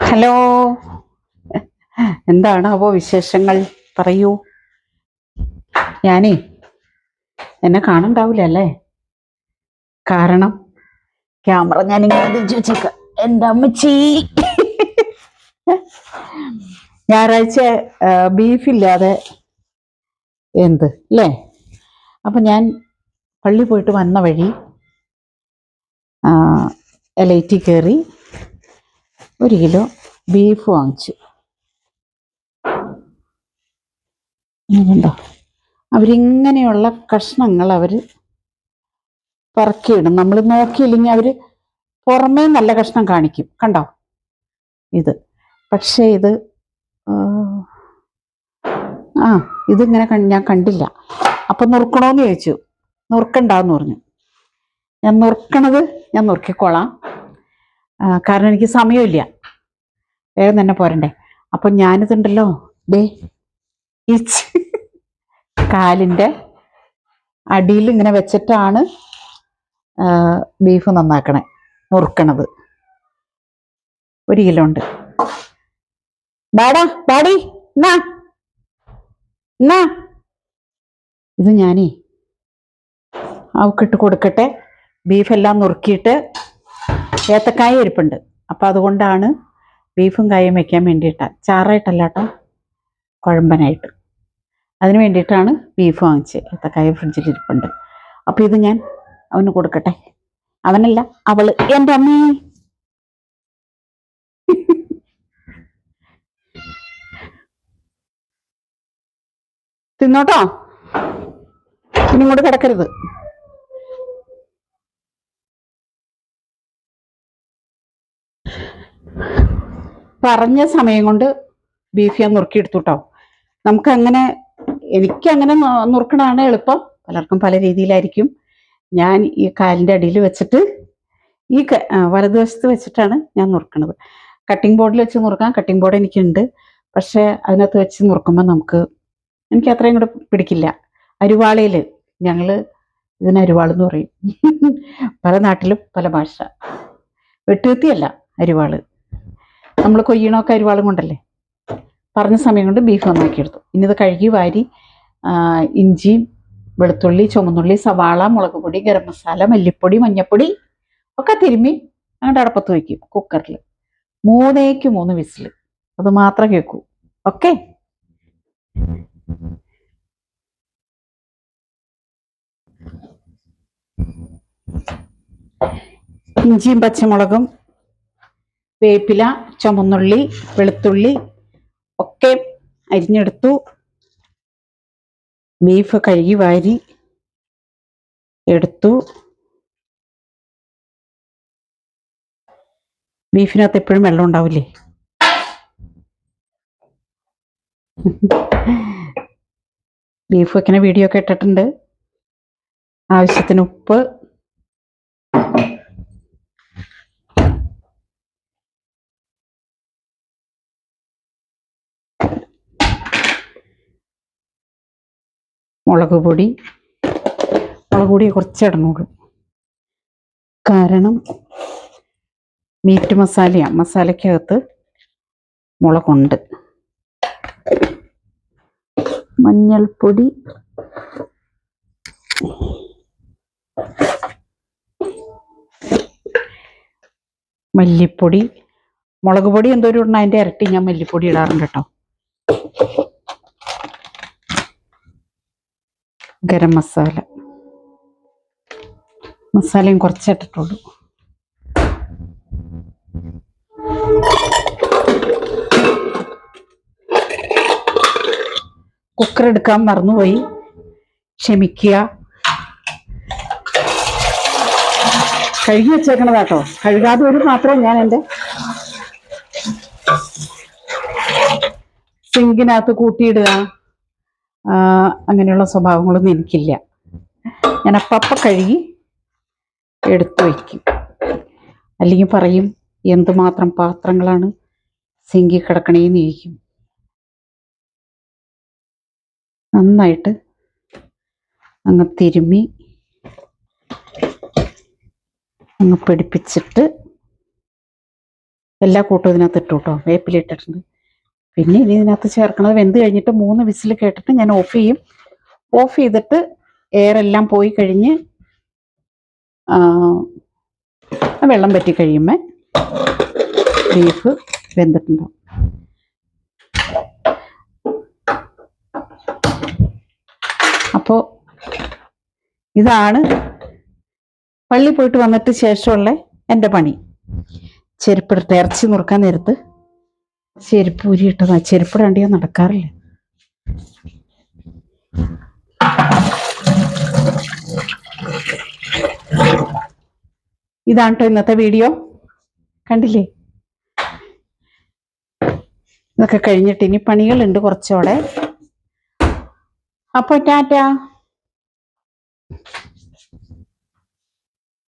Hello. എന്താണ് അപ്പോൾ വിശേഷങ്ങൾ? പറയൂ. ഞാനേ എന്നെ കാണണ്ടാവില്ല അല്ലേ? കാരണം ക്യാമറ ഞാനിങ്ങനെ തിരിച്ചു വെച്ചേക്ക. എൻ്റെ അമ്മച്ചി ഞായറാഴ്ച ബീഫില്ലാതെ എന്ത് അല്ലേ? അപ്പം ഞാൻ പള്ളി പോയിട്ട് വന്ന വഴി എലൈറ്റി കയറി 1 കിലോ ബീഫ് വാങ്ങിച്ചു. ഉണ്ടോ? അവരിങ്ങനെയുള്ള കഷ്ണങ്ങൾ അവർ പറക്കിയിടും. നമ്മൾ നോക്കിയില്ലെങ്കിൽ അവർ പുറമേ നല്ല കഷ്ണം കാണിക്കും. കണ്ടോ ഇത്? പക്ഷേ ഇത് ഇതിങ്ങനെ ഞാൻ കണ്ടില്ല. അപ്പം നുറുക്കണോന്ന് ചോദിച്ചു. നുറുക്കണ്ടെന്ന് പറഞ്ഞു. ഞാൻ നുറുക്കിക്കോളാം. കാരണം എനിക്ക് സമയമില്ല, വേഗം തന്നെ പോരണ്ടേ. അപ്പം ഞാനിതുണ്ടല്ലോ, ഈ കാലിൻ്റെ അടിയിൽ ഇങ്ങനെ വെച്ചിട്ടാണ് ബീഫ് നുറുക്കണത്. 1 കിലോ ഉണ്ട്. ബാടി എന്നാ ഇത് ഞാനേ അവക്കിട്ട് കൊടുക്കട്ടെ. ബീഫെല്ലാം നുറുക്കിയിട്ട് ഏത്തക്കായ ഇരിപ്പുണ്ട്. അപ്പം അതുകൊണ്ടാണ് ബീഫും കായും വെക്കാൻ വേണ്ടിയിട്ടാണ്, ചാറായിട്ടല്ല കേട്ടോ, കുഴമ്പനായിട്ട്. അതിന് വേണ്ടിയിട്ടാണ് ബീഫ് വാങ്ങിച്ചത്. ഏത്തക്കായ ഫ്രിഡ്ജിൽ ഇരിപ്പുണ്ട്. അപ്പം ഇത് ഞാൻ അവന് കൊടുക്കട്ടെ. അവനല്ല, അവള്. എൻ്റെ അമ്മേ, തിന്നോട്ടോ, ഇനിങ്ങോട്ട് കിടക്കരുത്. പറഞ്ഞ സമയം കൊണ്ട് ബീഫ് ഞാൻ നുറുക്കിയെടുത്തു കേട്ടോ. എനിക്കങ്ങനെ നുറുക്കണതാണ് എളുപ്പം. പലർക്കും പല രീതിയിലായിരിക്കും. ഞാൻ ഈ കാലിൻ്റെ അടിയിൽ വെച്ചിട്ട് ഈ വലതുവശത്ത് വെച്ചിട്ടാണ് ഞാൻ നുറുക്കണത്. കട്ടിംഗ് ബോർഡിൽ വെച്ച് നുറുക്കാം. കട്ടിംഗ് ബോർഡ് എനിക്കുണ്ട്. പക്ഷേ അതിനകത്ത് വെച്ച് നുറുക്കുമ്പോൾ എനിക്ക് അത്രയും കൂടെ പിടിക്കില്ല. അരിവാളയിൽ, ഞങ്ങൾ ഇതിന് അരിവാളെന്ന് പറയും. പല നാട്ടിലും പല ഭാഷ. വെട്ടുകത്തിയല്ല, അരിവാള്. നമ്മൾ കൊയ്യണമൊക്കെ അരിവാളും കൊണ്ടല്ലേ. പറഞ്ഞ സമയം കൊണ്ട് ബീഫ് നന്നാക്കിയെടുത്തു. ഇനി ഇത് കഴുകി വാരി ഇഞ്ചിയും വെളുത്തുള്ളി, ചുമന്നുള്ളി, സവാള, മുളക് പൊടി, ഗരം മസാല, മല്ലിപ്പൊടി, മഞ്ഞൾപ്പൊടി ഒക്കെ തിരുമ്മി അങ്ങോട്ട് അടപ്പത്ത് വയ്ക്കും. കുക്കറിൽ 3 വിസിൽ. അത് മാത്രം കേൾക്കൂ. ഓക്കെ. ഇഞ്ചിയും പച്ചമുളകും, വേപ്പില, ചുമന്നുള്ളി, വെളുത്തുള്ളി ഒക്കെ അരിഞ്ഞെടുത്തു. ബീഫ് കഴുകി വാരി എടുത്തു. ബീഫിനകത്ത് എപ്പോഴും വെള്ളം ഉണ്ടാവില്ലേ? ബീഫ് വെക്കുന്ന വീഡിയോ ഒക്കെ ഇട്ടിട്ടുണ്ട്. ആവശ്യത്തിന് ഉപ്പ്, മുളക് പൊടി കുറച്ചിടണുള്ളൂ. കാരണം മീറ്റ് മസാലയ്ക്കകത്ത് മുളകുണ്ട്. മഞ്ഞൾപ്പൊടി, മല്ലിപ്പൊടി, മുളക് പൊടി എന്തോരം ഇടണം അതിൻ്റെ ഇരട്ടി ഞാൻ മല്ലിപ്പൊടി ഇടാറുണ്ട് കേട്ടോ. ഗരം മസാലയും കുറച്ചിട്ടിട്ടുള്ളൂ. കുക്കർ എടുക്കാൻ മറന്നുപോയി, ക്ഷമിക്കുക. കഴുകി വെച്ചേക്കണതാട്ടോ. കഴുകാതെ ഒരു മാത്രമേ ഞാൻ എൻ്റെ സിങ്കിനകത്ത് കൂട്ടിയിടുക അങ്ങനെയുള്ള സ്വഭാവങ്ങളൊന്നും എനിക്കില്ല. ഞാൻ അപ്പം കഴുകി എടുത്തു വയ്ക്കും. അല്ലെങ്കിൽ പറയും, എന്തുമാത്രം പാത്രങ്ങളാണ് സിങ്കിൽ കിടക്കണേന്ന് ചോദിക്കും. നന്നായിട്ട് അങ്ങ് തിരുമ്മി അങ്ങ് പിടിപ്പിച്ചിട്ട് എല്ലാ കൂട്ടും ഇതിനകത്ത് ഇട്ടു കേട്ടോ, വേപ്പില ഇട്ടിട്ടുണ്ട്. പിന്നെ ഇനി ഇതിനകത്ത് ചേർക്കണത് വെന്ത് കഴിഞ്ഞിട്ട് 3 വിസിൽ കേട്ടിട്ട് ഞാൻ ഓഫ് ചെയ്യും. ഓഫ് ചെയ്തിട്ട് എയർ എല്ലാം പോയി കഴിഞ്ഞ് വെള്ളം പറ്റി കഴിയുമ്പോൾ ബീഫ് വെന്തിട്ടുണ്ടാവും. അപ്പോൾ ഇതാണ് പള്ളി പോയിട്ട് വന്നിട്ട് ശേഷമുള്ള എൻ്റെ പണി. ചെരുപ്പെടുത്ത് ഇറച്ചി നുറുക്കാൻ നേരത്ത് ചെരുപ്പ് ഊരിയിട്ടതാ. ചെരുപ്പിടാണ്ടിയാ നടക്കാറില്ല. ഇതാണ് കേട്ടോ ഇന്നത്തെ വീഡിയോ. കണ്ടില്ലേ? ഇതൊക്കെ കഴിഞ്ഞിട്ട് ഇനി പണികളുണ്ട് കുറച്ചുകൂടെ. അപ്പോൾ ടാറ്റാ.